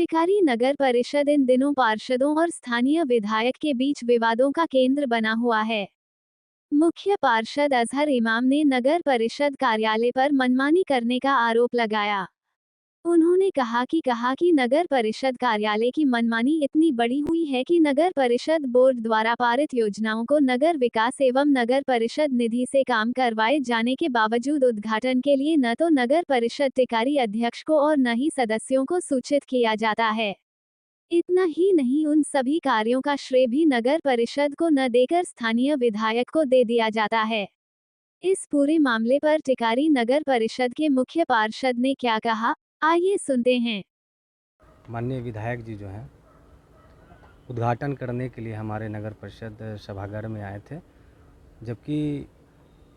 टिकारी नगर परिषद इन दिनों पार्षदों और स्थानीय विधायक के बीच विवादों का केंद्र बना हुआ है। मुख्य पार्षद अजहर इमाम ने नगर परिषद कार्यालय पर मनमानी करने का आरोप लगाया। उन्होंने कहा कि नगर परिषद कार्यालय की मनमानी इतनी बड़ी हुई है कि नगर परिषद बोर्ड द्वारा पारित योजनाओं को नगर विकास एवं नगर परिषद निधि से काम करवाए जाने के बावजूद उद्घाटन के लिए न तो नगर परिषद टिकारी अध्यक्ष को और न ही सदस्यों को सूचित किया जाता है। इतना ही नहीं, उन सभी कार्यों का श्रेय भी नगर परिषद को न देकर स्थानीय विधायक को दे दिया जाता है। इस पूरे मामले पर टिकारी नगर परिषद के मुख्य पार्षद ने क्या कहा, आइए सुनते हैं। माननीय विधायक जी जो हैं उद्घाटन करने के लिए हमारे नगर परिषद सभागार में आए थे, जबकि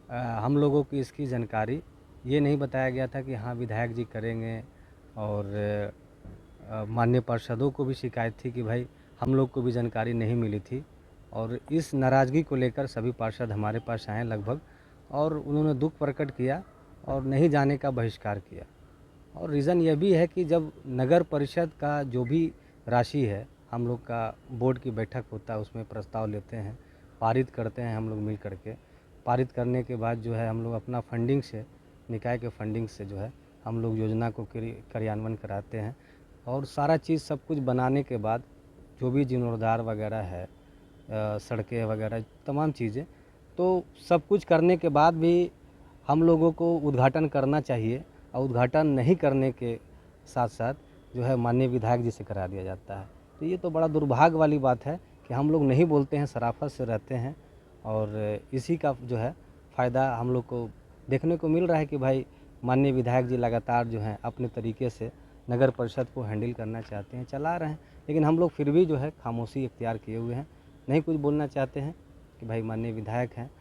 हम लोगों की इसकी जानकारी ये नहीं बताया गया था कि हाँ विधायक जी करेंगे। और माननीय पार्षदों को भी शिकायत थी कि भाई हम लोग को भी जानकारी नहीं मिली थी, और इस नाराज़गी को लेकर सभी पार्षद हमारे पास आए लगभग, और उन्होंने दुख प्रकट किया और नहीं जाने का बहिष्कार किया। और रीज़न यह भी है कि जब नगर परिषद का जो भी राशि है, हम लोग का बोर्ड की बैठक होता है, उसमें प्रस्ताव लेते हैं, पारित करते हैं हम लोग मिल करके। पारित करने के बाद जो है हम लोग अपना फंडिंग से, निकाय के फंडिंग से जो है हम लोग योजना को क्रियान्वयन कराते हैं। और सारा चीज़ सब कुछ बनाने के बाद जो भी जीर्णोद्धार वगैरह है, सड़कें वगैरह तमाम चीज़ें, तो सब कुछ करने के बाद भी हम लोगों को उद्घाटन करना चाहिए, और उद्घाटन नहीं करने के साथ साथ जो है माननीय विधायक जी से करा दिया जाता है। तो ये तो बड़ा दुर्भाग्य वाली बात है कि हम लोग नहीं बोलते हैं, शराफत से रहते हैं, और इसी का जो है फ़ायदा हम लोग को देखने को मिल रहा है कि भाई माननीय विधायक जी लगातार जो हैं अपने तरीके से नगर परिषद को हैंडल करना चाहते हैं, चला रहे हैं, लेकिन हम लोग फिर भी जो है खामोशी इख्तियार किए हुए हैं, नहीं कुछ बोलना चाहते हैं कि भाई माननीय विधायक हैं।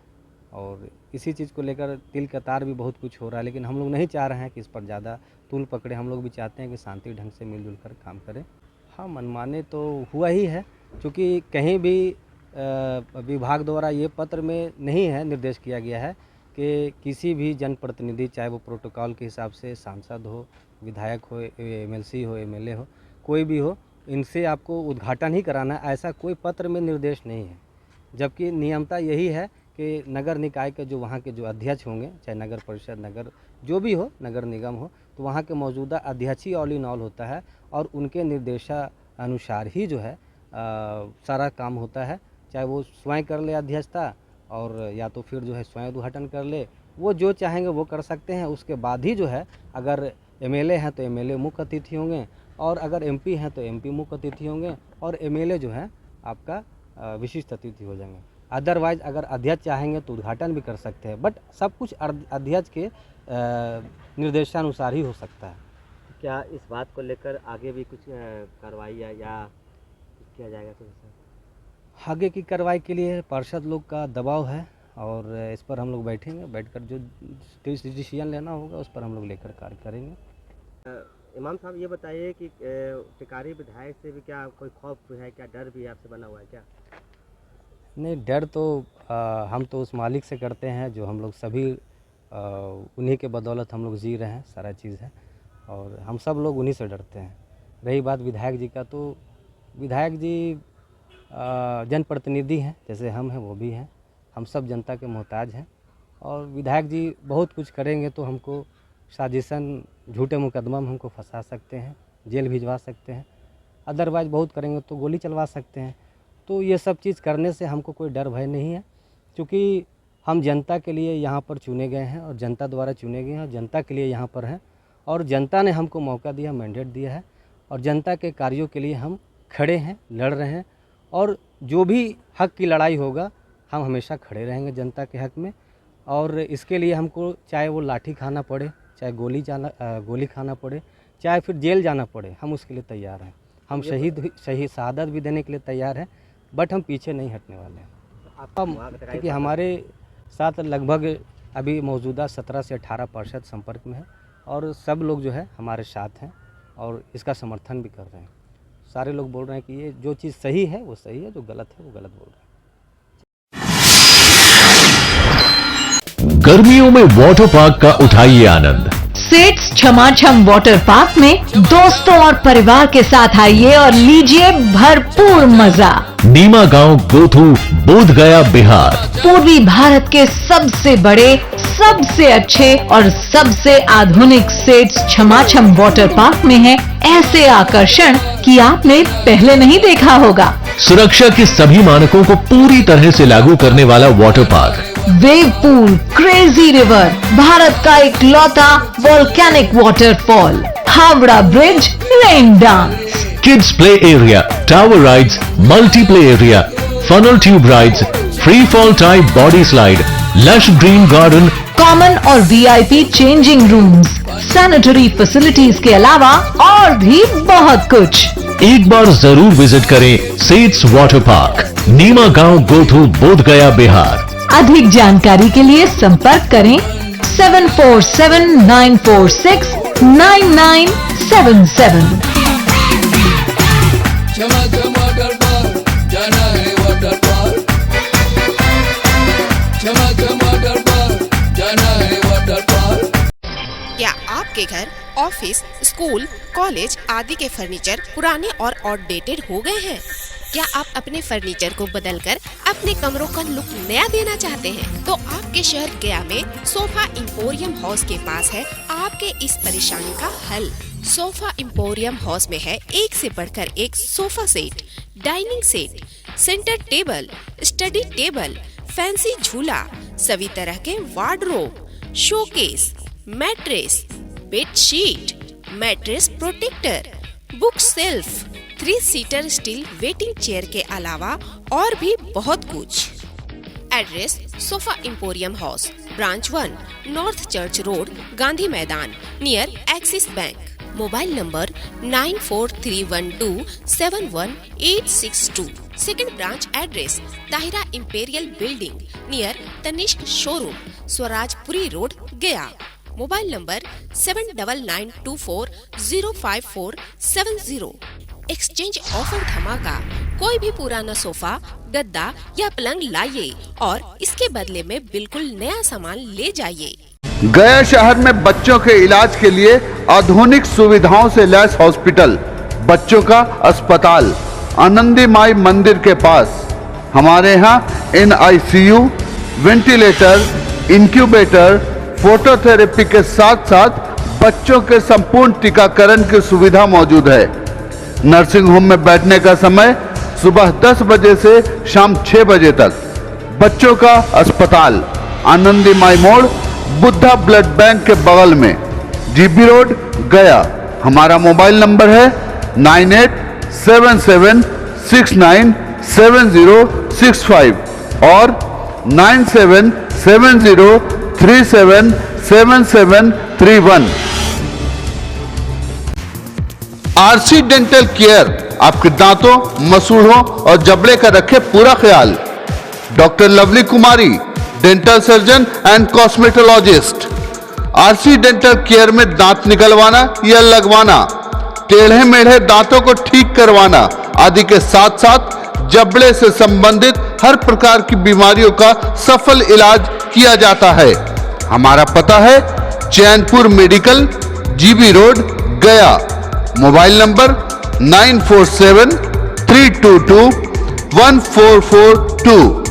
और इसी चीज़ को लेकर तिल का तार भी बहुत कुछ हो रहा है, लेकिन हम लोग नहीं चाह रहे हैं कि इस पर ज़्यादा तूल पकड़े। हम लोग भी चाहते हैं कि शांति ढंग से मिलजुल कर काम करें। हाँ, मनमाने तो हुआ ही है, क्योंकि कहीं भी विभाग द्वारा ये पत्र में नहीं है, निर्देश किया गया है कि किसी भी जनप्रतिनिधि, चाहे वो प्रोटोकॉल के हिसाब से सांसद हो, विधायक हो, एमएलसी हो, एमएलए हो, कोई भी हो, इनसे आपको उद्घाटन ही कराना है, ऐसा कोई पत्र में निर्देश नहीं है। जबकि नियमता यही है कि नगर निकाय के जो वहाँ के जो अध्यक्ष होंगे, चाहे नगर परिषद, नगर जो भी हो, नगर निगम हो, तो वहाँ के मौजूदा अध्यक्ष ही ऑल इन ऑल होता है, और उनके निर्देशानुसार ही जो है सारा काम होता है। चाहे वो स्वयं कर ले अध्यक्षता, और या तो फिर जो है स्वयं उद्घाटन कर ले, वो जो चाहेंगे वो कर सकते हैं। उसके बाद ही जो है अगर एमएलए हैं तो एमएलए मुख्य अतिथि होंगे, और अगर एमपी हैं तो एमपी मुख्य अतिथि होंगे, और एमएलए जो है आपका विशिष्ट अतिथि हो जाएंगे। अदरवाइज अगर अध्यक्ष चाहेंगे तो उद्घाटन भी कर सकते हैं, बट सब कुछ अध्यक्ष के निर्देशानुसार ही हो सकता है। क्या इस बात को लेकर आगे भी कुछ कार्रवाई या कुछ किया जाएगा? तो आगे की कार्रवाई के लिए पार्षद लोग का दबाव है, और इस पर हम लोग बैठेंगे, बैठकर जो डिसीजन लेना होगा उस पर हम लोग लेकर कार्य करेंगे। इमाम साहब, ये बताइए कि टिकारी विधायक से भी क्या कोई खौफ है, क्या डर भी आपसे बना हुआ है क्या? नहीं, डर तो हम तो उस मालिक से करते हैं जो हम लोग सभी उन्हीं के बदौलत हम लोग जी रहे हैं, सारा चीज़ है, और हम सब लोग उन्हीं से डरते हैं। रही बात विधायक जी का, तो विधायक जी जनप्रतिनिधि हैं, जैसे हम हैं वो भी हैं, हम सब जनता के मोहताज हैं। और विधायक जी बहुत कुछ करेंगे तो हमको साजिशन, झूठे मुकदमा में हमको फंसा सकते हैं, जेल भिजवा सकते हैं। अदरवाइज बहुत करेंगे तो गोली चलवा सकते हैं। तो ये सब चीज़ करने से हमको कोई डर भय नहीं है, क्योंकि हम जनता के लिए यहाँ पर चुने गए हैं, और जनता द्वारा चुने गए हैं, और जनता के लिए यहाँ पर हैं, और जनता ने हमको मौका दिया, मैंडेट दिया है, और जनता के कार्यों के लिए हम खड़े हैं, लड़ रहे हैं। और जो भी हक की लड़ाई होगा हम हमेशा खड़े रहेंगे जनता के हक में, और इसके लिए हमको चाहे वो लाठी खाना पड़े, चाहे गोली खाना पड़े, चाहे फिर जेल जाना पड़े, हम उसके लिए तैयार हैं। हम शहादत भी देने के लिए तैयार हैं, बट हम पीछे नहीं हटने वाले हैं। क्योंकि हमारे साथ लगभग अभी मौजूदा 17 से 18 पार्षद संपर्क में हैं, और सब लोग जो है हमारे साथ हैं, और इसका समर्थन भी कर रहे हैं। सारे लोग बोल रहे हैं कि ये जो चीज़ सही है वो सही है, जो गलत है वो गलत बोल रहे हैं। गर्मियों में वाटर पार्क का उठाइए आनंद। सेट्स छमाछम वाटर पार्क में दोस्तों और परिवार के साथ आइए और लीजिए भरपूर मजा। नीमा गांव, गोथू, बोध गया, बिहार। पूर्वी भारत के सबसे बड़े, सबसे अच्छे और सबसे आधुनिक सेट्स छमाछम वाटर पार्क में है ऐसे आकर्षण कि आपने पहले नहीं देखा होगा। सुरक्षा के सभी मानकों को पूरी तरह से लागू करने वाला water park, wave pool, crazy river, Bharat का इकलौता volcanic waterfall, Howrah bridge, rain dance, kids play area, tower rides, multi play area, funnel tube rides, free fall type body slide, lush green garden, common और VIP changing rooms, sanitary facilities के अलावा और भी बहुत कुछ। एक बार जरूर विजिट करें सेट्स वाटर पार्क, नीमा गांव, गोथू, बोध गया, बिहार। अधिक जानकारी के लिए संपर्क करें 7479469977। क्या आपके घर, ऑफिस, स्कूल, कॉलेज आदि के फर्नीचर पुराने और आउटडेटेड हो गए हैं? क्या आप अपने फर्नीचर को बदलकर अपने कमरों का लुक नया देना चाहते हैं? तो आपके शहर गया में सोफा इंपोरियम हाउस के पास है आपके इस परेशानी का हल। सोफा इंपोरियम हाउस में है एक से बढ़कर एक sofa set, dining set, centre table, study table, fancy झूला, सभी तरह के wardrobe, showcase, mattress, bedsheet, mattress protector, book shelf, 3 seater steel waiting chair के अलावा और भी बहुत कुछ। Address sofa emporium house, branch 1, north church road, Gandhi Maidan, near Axis bank. Mobile number 9431271862। Second branch address Tahira imperial building near Tanishq showroom, Swarajpuri road, Gaya. Mobile number 7999240547। Exchange offer धमाका। कोई भी पुराना सोफा, गद्दा या पलंग लाइए और इसके बदले में बिल्कुल नया सामान ले जाइए। गया शहर में बच्चों के इलाज के लिए आधुनिक सुविधाओं से लैस हॉस्पिटल, बच्चों का अस्पताल आनंदी माई मंदिर के पास। हमारे यहाँ NICU, वेंटिलेटर, इंक्यूबेटर, फोटोथेरेपी के साथ साथ बच्चों के संपूर्ण टीकाकरण की सुविधा मौजूद है। नर्सिंग होम में बैठने का समय सुबह 10 बजे से शाम 6 बजे तक। बच्चों का अस्पताल आनंदी माई मोड़, बुद्धा ब्लड बैंक के बगल में, GB रोड, गया। हमारा मोबाइल नंबर है 9877697065 और 9770377731। RC डेंटल केयर आपके दांतों, मसूड़ों और जबड़े का रखे पूरा ख्याल। Doctor lovely Kumari, dental surgeon and cosmetologist. RC dental care में दांत निकलवाना या लगवाना, टेढ़े मेढ़े दांतों को ठीक करवाना आदि के साथ साथ जबड़े से संबंधित हर प्रकार की बीमारियों का सफल इलाज किया जाता है। हमारा पता है Chainpur medical, GB road, Gaya. Mobile number 9473221442।